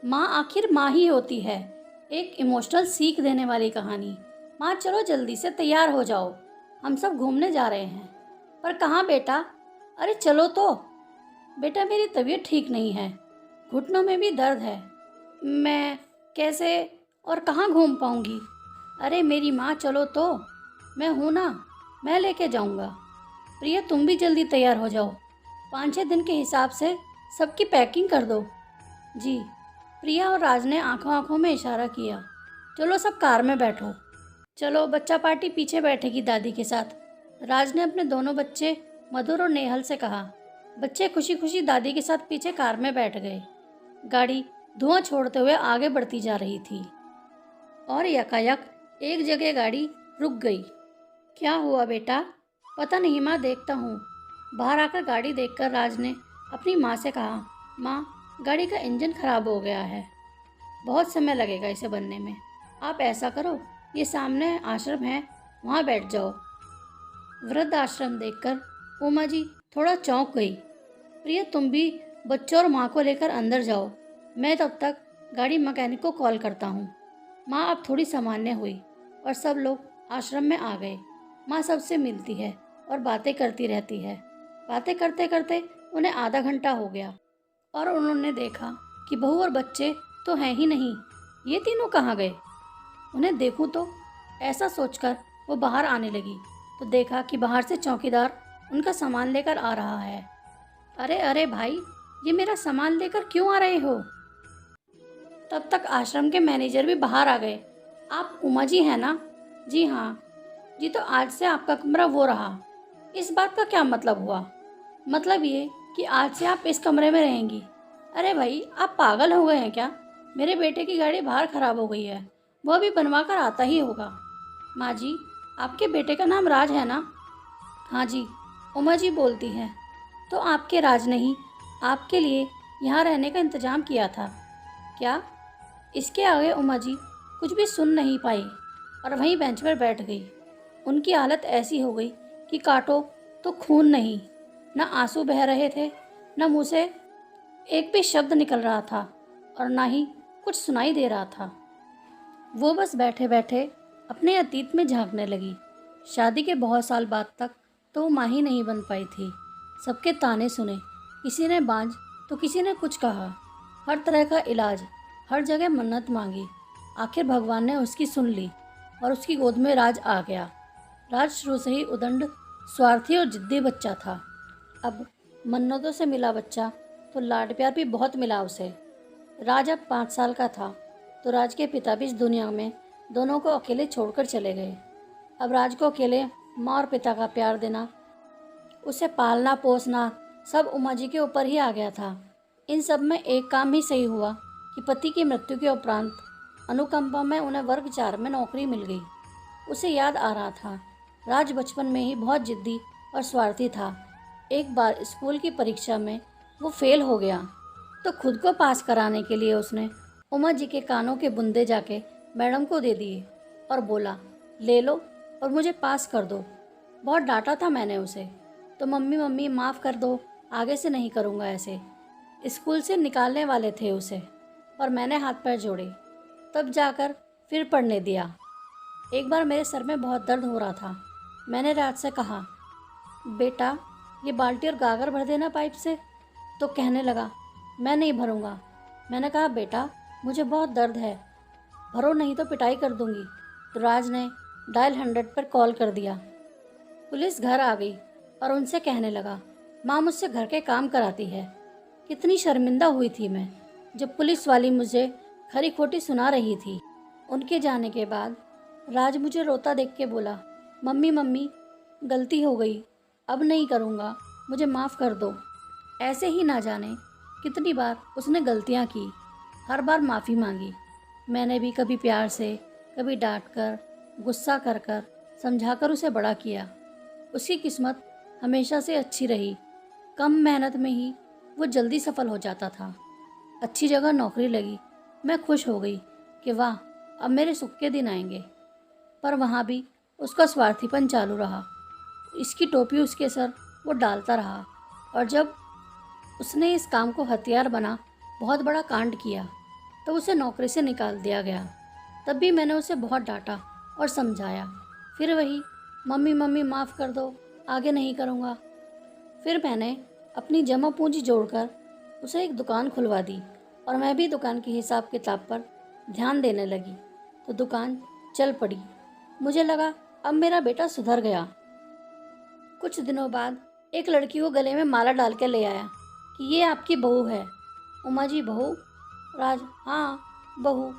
माँ आखिर माँ ही होती है। एक इमोशनल सीख देने वाली कहानी। माँ चलो जल्दी से तैयार हो जाओ, हम सब घूमने जा रहे हैं। पर कहाँ बेटा? अरे चलो तो। बेटा मेरी तबीयत ठीक नहीं है, घुटनों में भी दर्द है। मैं कैसे और कहाँ घूम पाऊँगी? अरे मेरी माँ चलो तो, मैं हूँ ना, मैं लेके जाऊँगा। प्रिया तुम भी जल्दी तैयार हो जाओ, 5-6 दिन के हिसाब से सबकी पैकिंग कर दो। जी। प्रिया और राज ने आंखों आंखों में इशारा किया। चलो सब कार में बैठो। चलो बच्चा पार्टी पीछे बैठेगी दादी के साथ। राज ने अपने दोनों बच्चे मधुर और नेहल से कहा। बच्चे खुशी खुशी दादी के साथ पीछे कार में बैठ गए। गाड़ी धुआं छोड़ते हुए आगे बढ़ती जा रही थी और यकायक एक जगह गाड़ी रुक गई। क्या हुआ बेटा? पता नहीं माँ, देखता हूँ। बाहर आकर गाड़ी देखकर राज ने अपनी माँ से कहा, माँ गाड़ी का इंजन खराब हो गया है, बहुत समय लगेगा इसे बनने में। आप ऐसा करो, ये सामने आश्रम है, वहाँ बैठ जाओ। वृद्ध आश्रम देखकर उमा जी थोड़ा चौंक गई। प्रिया तुम भी बच्चों और माँ को लेकर अंदर जाओ, मैं तब तक गाड़ी मैकेनिक को कॉल करता हूँ। माँ अब थोड़ी सामान्य हुई और सब लोग आश्रम में आ गए। माँ सबसे मिलती है और बातें करती रहती है। बातें करते करते उन्हें आधा घंटा हो गया और उन्होंने देखा कि बहू और बच्चे तो हैं ही नहीं, ये तीनों कहाँ गए? उन्हें देखूं तो, ऐसा सोचकर वो बाहर आने लगी तो देखा कि बाहर से चौकीदार उनका सामान लेकर आ रहा है। अरे अरे भाई, ये मेरा सामान लेकर क्यों आ रहे हो? तब तक आश्रम के मैनेजर भी बाहर आ गए। आप उमा जी हैं ना? जी हाँ। जी तो आज से आपका कमरा वो रहा। इस बात का क्या मतलब हुआ? मतलब ये कि आज से आप इस कमरे में रहेंगी। अरे भाई आप पागल हो गए हैं क्या? मेरे बेटे की गाड़ी बाहर खराब हो गई है, वह भी बनवा कर आता ही होगा। माँ जी, आपके बेटे का नाम राज है ना? हाँ जी, उमा जी बोलती हैं। तो आपके राज ने ही आपके लिए यहाँ रहने का इंतजाम किया था क्या? इसके आगे उमा जी कुछ भी सुन नहीं पाई और वहीं बेंच पर बैठ गई। उनकी हालत ऐसी हो गई कि काटो तो खून नहीं, न आंसू बह रहे थे, न मुँह से एक भी शब्द निकल रहा था और ना ही कुछ सुनाई दे रहा था। वो बस बैठे बैठे अपने अतीत में झांकने लगी। शादी के बहुत साल बाद तक तो वो माँ ही नहीं बन पाई थी। सबके ताने सुने, किसी ने बांझ तो किसी ने कुछ कहा। हर तरह का इलाज, हर जगह मन्नत मांगी। आखिर भगवान ने उसकी सुन ली और उसकी गोद में राज आ गया। राज शुरू से ही उदंड, स्वार्थी और जिद्दी बच्चा था। अब मन्नतों से मिला बच्चा तो लाड प्यार भी बहुत मिला उसे। राज अब 5 साल का था तो राज के पिता भी इस दुनिया में दोनों को अकेले छोड़कर चले गए। अब राज को अकेले माँ और पिता का प्यार देना, उसे पालना पोसना सब उमा जी के ऊपर ही आ गया था। इन सब में एक काम ही सही हुआ कि पति की मृत्यु के उपरांत अनुकंपा में उन्हें वर्ग 4 में नौकरी मिल गई। उसे याद आ रहा था, राज बचपन में ही बहुत जिद्दी और स्वार्थी था। एक बार स्कूल की परीक्षा में वो फेल हो गया तो खुद को पास कराने के लिए उसने उमा जी के कानों के बुंदे जाके मैडम को दे दिए और बोला, ले लो और मुझे पास कर दो। बहुत डांटा था मैंने उसे, तो मम्मी मम्मी माफ़ कर दो, आगे से नहीं करूँगा ऐसे। स्कूल से निकालने वाले थे उसे और मैंने हाथ पैर जोड़े, तब जाकर फिर पढ़ने दिया। एक बार मेरे सर में बहुत दर्द हो रहा था। मैंने राज से कहा, बेटा ये बाल्टी और गागर भर देना पाइप से। तो कहने लगा, मैं नहीं भरूँगा। मैंने कहा, बेटा मुझे बहुत दर्द है, भरो नहीं तो पिटाई कर दूँगी। तो राज ने डायल 100 पर कॉल कर दिया। पुलिस घर आ गई और उनसे कहने लगा, माँ मुझसे घर के काम कराती है। कितनी शर्मिंदा हुई थी मैं जब पुलिस वाली मुझे खरी खोटी सुना रही थी। उनके जाने के बाद राज मुझे रोता देख के बोला, मम्मी मम्मी गलती हो गई, अब नहीं करूँगा, मुझे माफ़ कर दो। ऐसे ही ना जाने कितनी बार उसने गलतियाँ की, हर बार माफ़ी मांगी। मैंने भी कभी प्यार से, कभी डांट कर, गुस्सा कर कर, समझा कर उसे बड़ा किया। उसकी किस्मत हमेशा से अच्छी रही। कम मेहनत में ही वो जल्दी सफल हो जाता था। अच्छी जगह नौकरी लगी, मैं खुश हो गई कि वाह अब मेरे सुख के दिन आएंगे। पर वहाँ भी उसका स्वार्थीपन चालू रहा। इसकी टोपी उसके सर वो डालता रहा और जब उसने इस काम को हथियार बना बहुत बड़ा कांड किया। तो उसे नौकरी से निकाल दिया गया। तब भी मैंने उसे बहुत डांटा और समझाया। फिर वही, मम्मी मम्मी माफ़ कर दो, आगे नहीं करूँगा। फिर मैंने अपनी जमा पूंजी जोड़कर उसे एक दुकान खुलवा दी और मैं भी दुकान के हिसाब किताब पर ध्यान देने लगी। तो दुकान चल पड़ी। मुझे लगा अब मेरा बेटा सुधर गया। कुछ दिनों बाद एक लड़की को गले में माला डाल के ले आया कि ये आपकी बहू है। उमा जी, बहू? राज, हाँ बहू।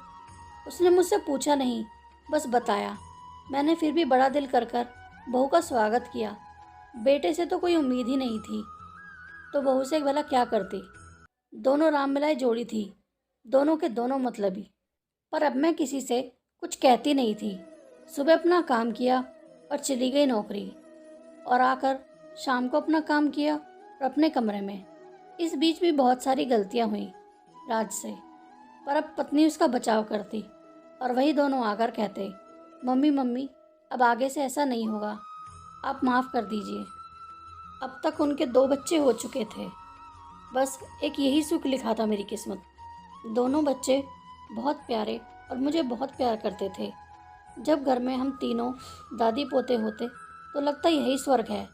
उसने मुझसे पूछा नहीं, बस बताया। मैंने फिर भी बड़ा दिल कर कर बहू का स्वागत किया। बेटे से तो कोई उम्मीद ही नहीं थी, तो बहू से भला क्या करती। दोनों राम मिलाई जोड़ी थी, दोनों के दोनों मतलबी। पर अब मैं किसी से कुछ कहती नहीं थी। सुबह अपना काम किया और चली गई नौकरी, और आकर शाम को अपना काम किया और अपने कमरे में। इस बीच भी बहुत सारी गलतियां हुई राज से, पर अब पत्नी उसका बचाव करती और वही दोनों आकर कहते, मम्मी मम्मी अब आगे से ऐसा नहीं होगा, आप माफ़ कर दीजिए। अब तक उनके 2 बच्चे हो चुके थे, बस एक यही सुख लिखा था मेरी किस्मत। दोनों बच्चे बहुत प्यारे और मुझे बहुत प्यार करते थे। जब घर में हम तीनों दादी पोते होते तो लगता यही स्वर्ग है।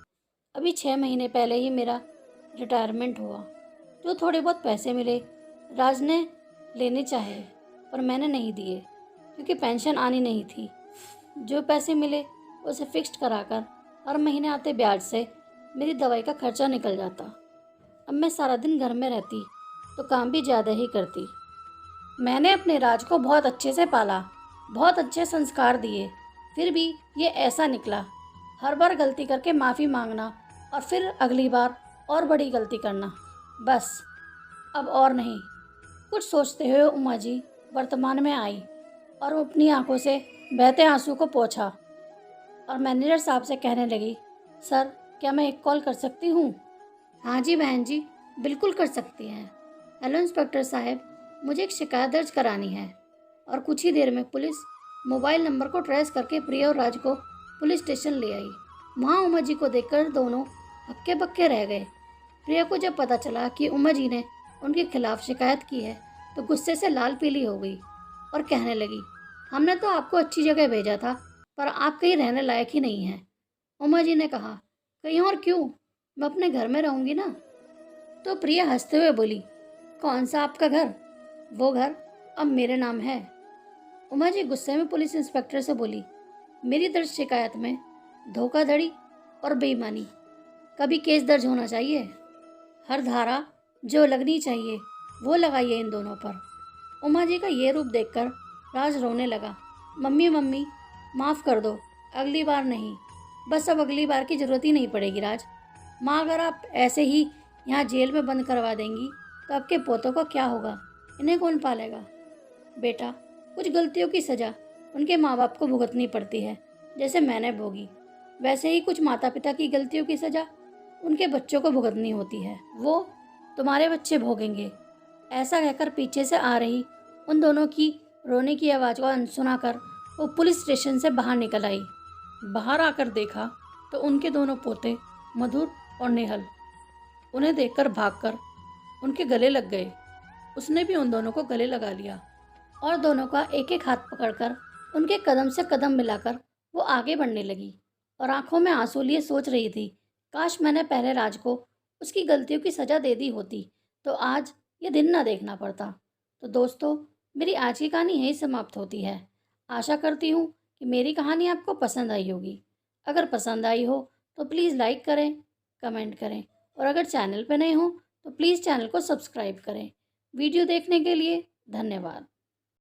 अभी 6 महीने पहले ही मेरा रिटायरमेंट हुआ। जो थोड़े बहुत पैसे मिले राज ने लेने चाहे, पर मैंने नहीं दिए क्योंकि पेंशन आनी नहीं थी। जो पैसे मिले उसे फिक्स्ड कराकर हर महीने आते ब्याज से मेरी दवाई का खर्चा निकल जाता। अब मैं सारा दिन घर में रहती तो काम भी ज़्यादा ही करती। मैंने अपने राज को बहुत अच्छे से पाला, बहुत अच्छे संस्कार दिए, फिर भी ये ऐसा निकला। हर बार गलती करके माफ़ी मांगना और फिर अगली बार और बड़ी गलती करना। बस अब और नहीं। कुछ सोचते हुए उमा जी वर्तमान में आई और वो अपनी आंखों से बहते आंसू को पोंछा और मैनेजर साहब से कहने लगी, सर क्या मैं एक कॉल कर सकती हूँ? हाँ जी बहन जी, बिल्कुल कर सकती हैं। हेलो इंस्पेक्टर साहब, मुझे एक शिकायत दर्ज करानी है। और कुछ ही देर में पुलिस मोबाइल नंबर को ट्रेस करके प्रिया और राज को पुलिस स्टेशन ले आई। वहाँ उमा जी को देखकर दोनों हक्के बक्के रह गए। प्रिया को जब पता चला कि उमा जी ने उनके खिलाफ शिकायत की है तो गुस्से से लाल पीली हो गई और कहने लगी, हमने तो आपको अच्छी जगह भेजा था, पर आप कहीं रहने लायक ही नहीं हैं। उमा जी ने कहा, कहीं और क्यों, मैं अपने घर में रहूँगी ना। तो प्रिया हंसते हुए बोली, कौन सा आपका घर? वो घर अब मेरे नाम है। उमा जी गुस्से में पुलिस इंस्पेक्टर से बोली, मेरी दर्ज शिकायत में धोखाधड़ी और बेईमानी का भी केस दर्ज होना चाहिए। हर धारा जो लगनी चाहिए वो लगाइए इन दोनों पर। उमा जी का ये रूप देखकर राज रोने लगा। मम्मी मम्मी माफ़ कर दो, अगली बार नहीं। बस अब अगली बार की ज़रूरत ही नहीं पड़ेगी राज। माँ, अगर आप ऐसे ही यहाँ जेल में बंद करवा देंगी तो आपके पोतों का क्या होगा? इन्हें कौन पालेगा? बेटा, कुछ गलतियों की सज़ा उनके माँ बाप को भुगतनी पड़ती है, जैसे मैंने भोगी। वैसे ही कुछ माता पिता की गलतियों की सज़ा उनके बच्चों को भुगतनी होती है, वो तुम्हारे बच्चे भोगेंगे। ऐसा कहकर पीछे से आ रही उन दोनों की रोने की आवाज़ को अनसुना कर वो पुलिस स्टेशन से बाहर निकल आई। बाहर आकर देखा तो उनके दोनों पोते मधुर और नेहल उन्हें देखकर भागकर उनके गले लग गए। उसने भी उन दोनों को गले लगा लिया और दोनों का एक एक हाथ पकड़कर उनके कदम से कदम मिलाकर वो आगे बढ़ने लगी और आंखों में आंसू लिए सोच रही थी, काश मैंने पहले राज को उसकी गलतियों की सज़ा दे दी होती तो आज ये दिन ना देखना पड़ता। तो दोस्तों, मेरी आज की कहानी यहीं समाप्त होती है। आशा करती हूँ कि मेरी कहानी आपको पसंद आई होगी। अगर पसंद आई हो तो प्लीज़ लाइक करें, कमेंट करें, और अगर चैनल पर नए हो तो प्लीज़ चैनल को सब्सक्राइब करें। वीडियो देखने के लिए धन्यवाद।